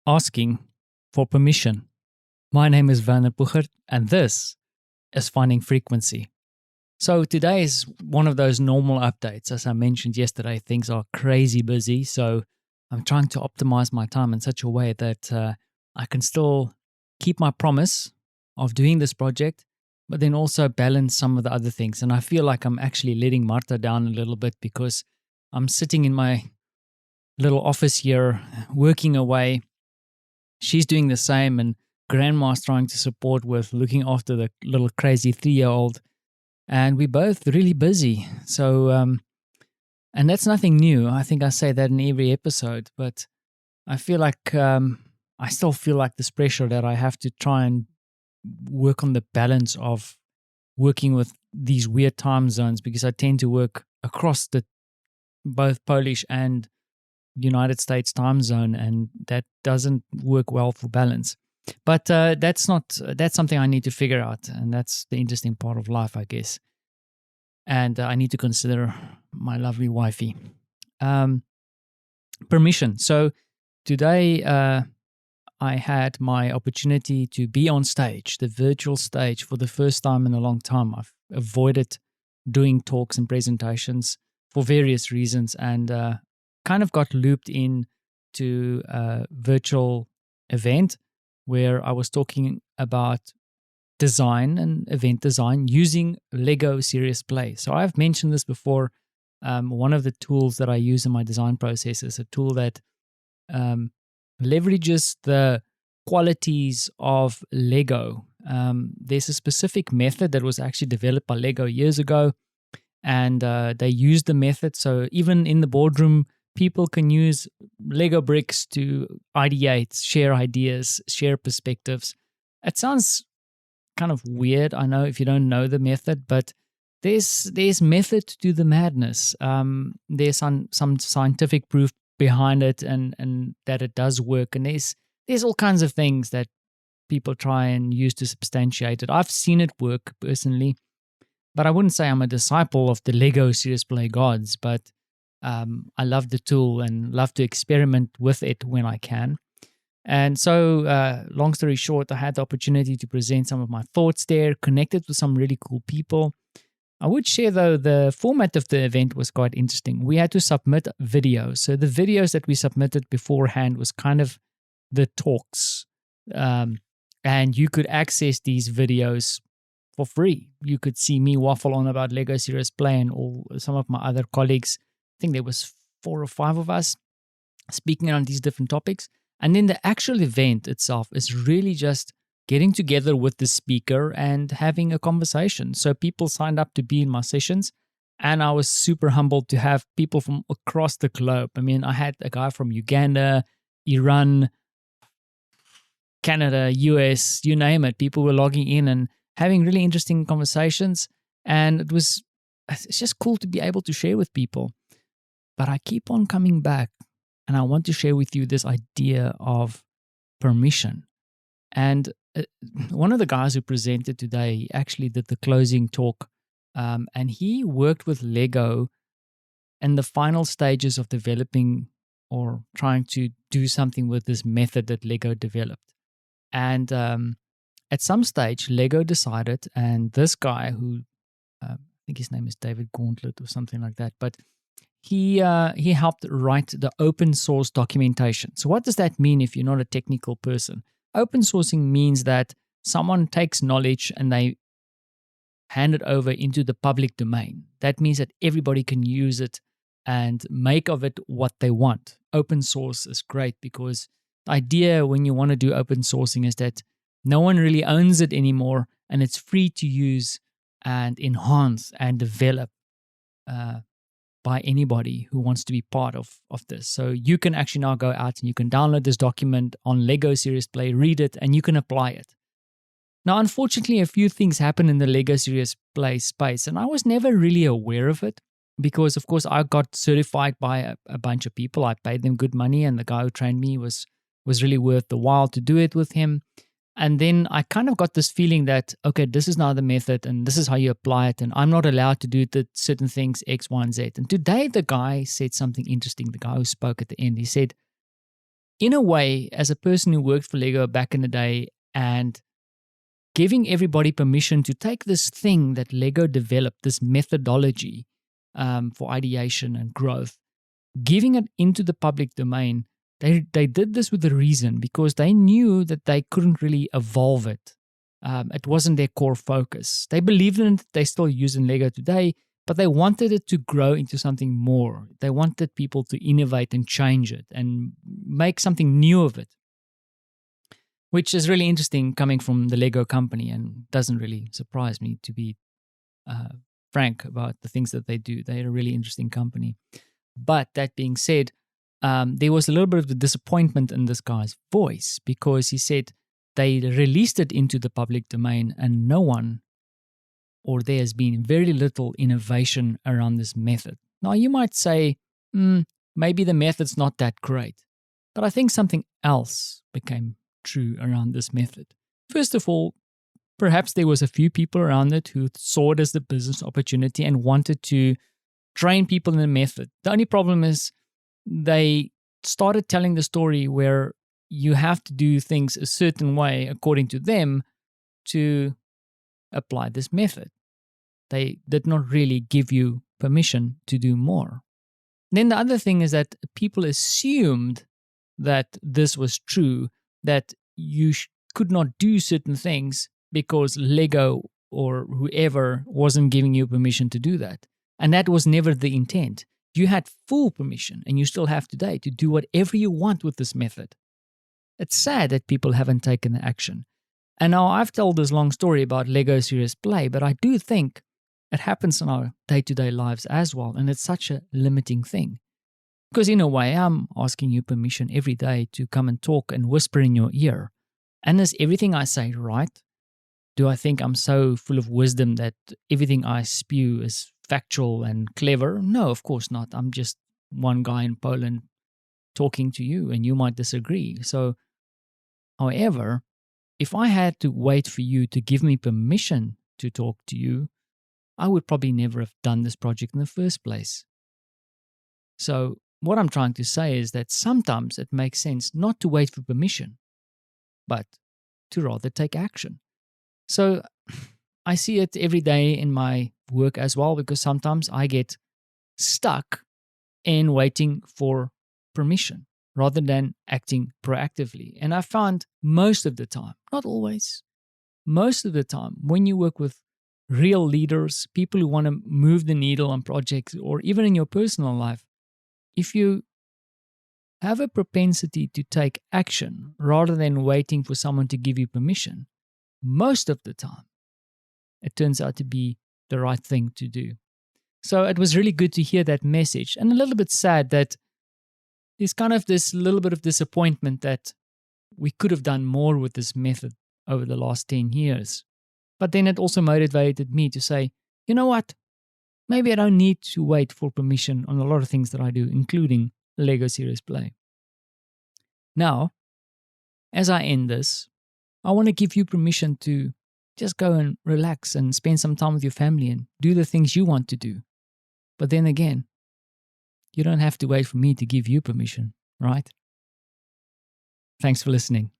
asking for permission. My name is Werner Puchert, and this is Finding Frequency. So today is one of those normal updates. As I mentioned yesterday, things are crazy busy, so I'm trying to optimize my time in such a way that I can still keep my promise of doing this project, but then also balance some of the other things. And I feel like I'm actually letting Marta down a little bit because I'm sitting in my little office here working away. She's doing the same, and Grandma's trying to support with looking after the little crazy 3-year-old. And we're both really busy. So, and that's nothing new. I think I say that in every episode, but I feel like I still feel like this pressure that I have to try and work on the balance of working with these weird time zones, because I tend to work across the both Polish and United States time zone, and that doesn't work well for balance. But that's something I need to figure out, and that's the interesting part of life, I guess. And I need to consider my lovely wifey. Permission. So today I had my opportunity to be on stage, the virtual stage, for the first time in a long time. I've avoided doing talks and presentations for various reasons, and kind of got looped in to a virtual event where I was talking about design and event design using Lego Serious Play. So I've mentioned this before. One of the tools that I use in my design process is a tool that leverages the qualities of Lego. There's a specific method that was actually developed by Lego years ago, and they use the method. So even in the boardroom, people can use Lego bricks to ideate, share ideas, share perspectives. It sounds kind of weird, I know, if you don't know the method, but there's method to the madness. There's some scientific proof behind it, and that it does work. And there's all kinds of things that people try and use to substantiate it. I've seen it work personally, but I wouldn't say I'm a disciple of the Lego Serious Play gods, but I love the tool and love to experiment with it when I can. And so, long story short, I had the opportunity to present some of my thoughts there, connected with some really cool people. I would share, though, the format of the event was quite interesting. We had to submit videos. So the videos that we submitted beforehand was kind of the talks. And you could access these videos for free. You could see me waffle on about Lego Serious Play, and all some of my other colleagues. I think there was 4 or 5 of us speaking on these different topics. And then the actual event itself is really just getting together with the speaker and having a conversation. So people signed up to be in my sessions, and I was super humbled to have people from across the globe. I mean, I had a guy from Uganda, Iran, Canada, US, you name it. People were logging in and having really interesting conversations, and it's just cool to be able to share with people. But I keep on coming back, and I want to share with you this idea of permission. And one of the guys who presented today, he actually did the closing talk, and he worked with Lego in the final stages of developing or trying to do something with this method that Lego developed. And at some stage, Lego decided, and this guy who, I think his name is David Gauntlet or something like that, but he helped write the open source documentation. So what does that mean if you're not a technical person? Open sourcing means that someone takes knowledge and they hand it over into the public domain. That means that everybody can use it and make of it what they want. Open source is great because the idea when you want to do open sourcing is that no one really owns it anymore, and it's free to use and enhance and develop by anybody who wants to be part of this. So you can actually now go out and you can download this document on Lego Serious Play, read it, and you can apply it. Now, unfortunately, a few things happen in the Lego Serious Play space, and I was never really aware of it because, of course, I got certified by a bunch of people. I paid them good money, and the guy who trained me was really worth the while to do it with him. And then I kind of got this feeling that, okay, this is now the method and this is how you apply it, and I'm not allowed to do the certain things X, Y, and Z. And today the guy said something interesting, the guy who spoke at the end. He said, in a way, as a person who worked for Lego back in the day and giving everybody permission to take this thing that Lego developed, this methodology for ideation and growth, giving it into the public domain, they did this with a reason, because they knew that they couldn't really evolve it. It wasn't their core focus. They believed in it. They still use in Lego today, but they wanted it to grow into something more. They wanted people to innovate and change it and make something new of it, which is really interesting coming from the Lego company, and doesn't really surprise me, to be frank about the things that they do. They're a really interesting company. But that being said, there was a little bit of the disappointment in this guy's voice, because he said they released it into the public domain and no one, or there has been very little innovation around this method. Now, you might say, maybe the method's not that great, but I think something else became true around this method. First of all, perhaps there was a few people around it who saw it as the business opportunity and wanted to train people in the method. The only problem is they started telling the story where you have to do things a certain way according to them to apply this method. They did not really give you permission to do more. Then the other thing is that people assumed that this was true, that you could not do certain things because Lego or whoever wasn't giving you permission to do that. And that was never the intent. You had full permission, and you still have today, to do whatever you want with this method. It's sad that people haven't taken the action. And now I've told this long story about Lego Serious Play, but I do think it happens in our day-to-day lives as well, and it's such a limiting thing. Because in a way, I'm asking you permission every day to come and talk and whisper in your ear. And is everything I say right? Do I think I'm so full of wisdom that everything I spew is factual and clever? No, of course not. I'm just one guy in Poland talking to you, and you might disagree. So, however, if I had to wait for you to give me permission to talk to you, I would probably never have done this project in the first place. So, what I'm trying to say is that sometimes it makes sense not to wait for permission, but to rather take action. So, I see it every day in my work as well, because sometimes I get stuck in waiting for permission rather than acting proactively. And I found most of the time, not always, most of the time, when you work with real leaders, people who want to move the needle on projects, or even in your personal life, if you have a propensity to take action rather than waiting for someone to give you permission, most of the time, it turns out to be the right thing to do. So it was really good to hear that message, and a little bit sad that there's kind of this little bit of disappointment that we could have done more with this method over the last 10 years. But then it also motivated me to say, you know what? Maybe I don't need to wait for permission on a lot of things that I do, including Lego Serious Play. Now, as I end this, I want to give you permission to just go and relax and spend some time with your family and do the things you want to do. But then again, you don't have to wait for me to give you permission, right? Thanks for listening.